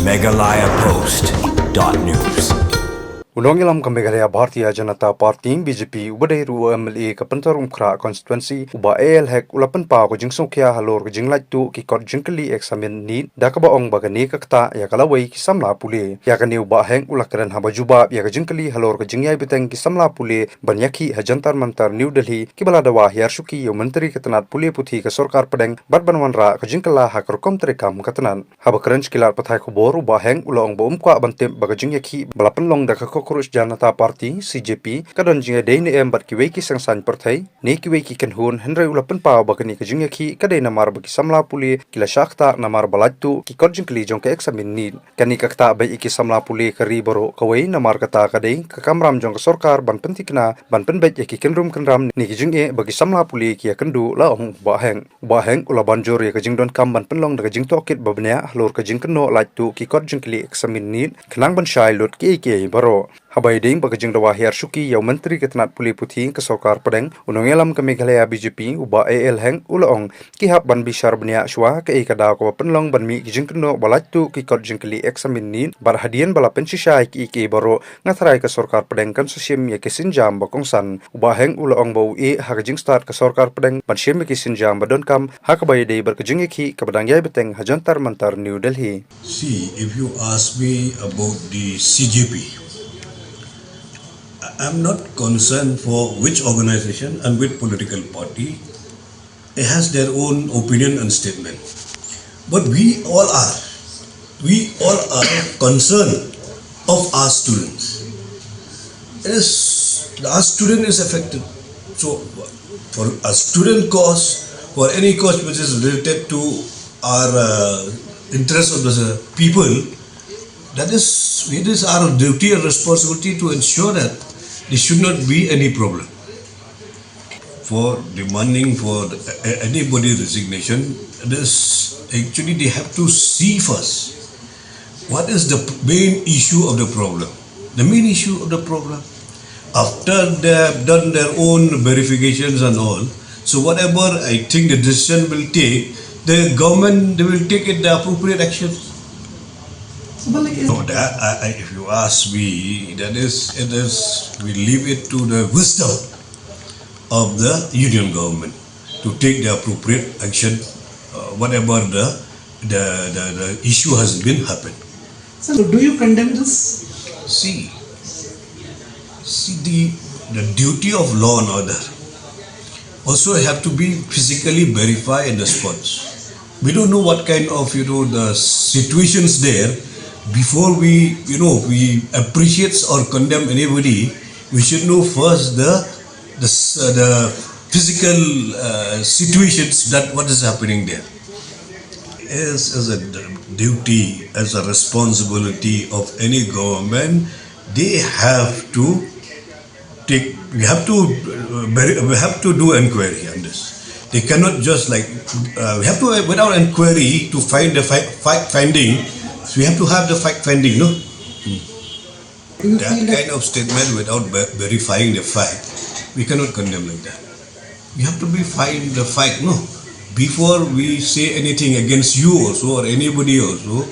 MeghalayaPost.news. Unongilam ka Meghalaya Jantar Mantar BJP ubadai ru MLA ka Pantarum Kra constituency uba AL hek ulapan pa ko jingsong kya halor ko jinglait tu ki kor jingkali examen ni dakaba ong bagani kakta ya kalawai ki samla pule ya kani uba heng ulakran habajuba ya ka jingkali halor ko jingyai biteng ki samla pule bniah Jantar Mantar New Delhi ki baladawa hiar suki yo menteri ketenat pule puthi ka sarkar pedeng badbanwan ra ka jingkala hakor kom terekam ketenan habakran kilar pathai khobor uba heng ulong ba kwa bantem baga jingïakhih balapan long da Kurus Jantar Party CJP kadon jinga dei ne embat ki weki sangsan partai ne ki weki kenhun henry ulapan pa bakani ka jingïakhih kadai namar baki samla puli kila shakta namar balatu ki korjingkli jong ka examen ni kani kakta bai iki samla puli kari boro kawai namar kata kadai ka kamram jong ka sarkar ban pentikna ban penbet ki kenrum kenram ni ki jingge bagi samla puli ki kendu la ong ba heng ula banjor ya ka jingdon kam ban penlong daga jingtokit babnya lor ka jingkno latu ki korjingkli examen ni kenang ban shai lot ki baro habai ding bagajing dawa hiar suki yaw menteri ketenat puli puthi ke sarkar pedeng unongelam ke Meghalaya BJP uba AL heng ulaong ki hab ban bishar bniah shwa ke kada ko penlong ban mi jingkno balatu ki kor jingkli examen ni bar hadian bala pensishai ki baro ngathrai ke sarkar pedeng kan susim ya ke sinjam bakongsan uba heng ulaong bau e hagajing start ke sarkar pedeng ban shim ki sinjam donkam hakabai dei berkejingïakhih ke badangyai beteng Jantar Mantar New Delhi. See, if you ask me about the CJP, I'm not concerned for which organization and which political party. It has their own opinion and statement. But we all are concerned of our students. Our student is affected. So for a student cause, for any cause which is related to our interest of the people, it is our duty and responsibility to ensure that there should not be any problem. For demanding for anybody's resignation, actually they have to see first what is the main issue of the problem. The main issue of the problem, after they have done their own verifications and all, so whatever I think the decision will take, the government, they will take it the appropriate action. No, if you ask me, we leave it to the wisdom of the union government to take the appropriate action, whatever the issue has been happened. So, do you condemn this? See the duty of law and order also have to be physically verified in the spots. We don't know what kind of the situations there. Before we appreciate or condemn anybody, we should know first the physical situations that what is happening there. As a duty, as a responsibility of any government, they have to take. We have to do inquiry on this. They cannot just we have to without inquiry to find the fact finding. So we have to have the fact finding, no? That kind of statement without verifying the fact, we cannot condemn like that. We have to find the fact, no? Before we say anything against you also or anybody also,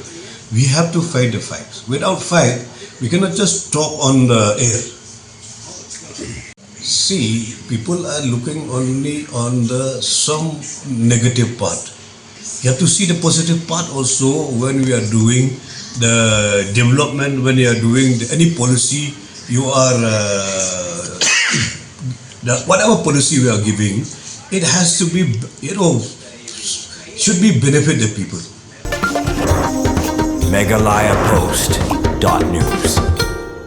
we have to find the facts. Without fact, we cannot just talk on the air. See, people are looking only on some negative part. You have to see the positive part also when we are doing the development, when you are doing any policy, you are, whatever policy we are giving, it has to be, should be benefit the people. MeghalayaPost.news.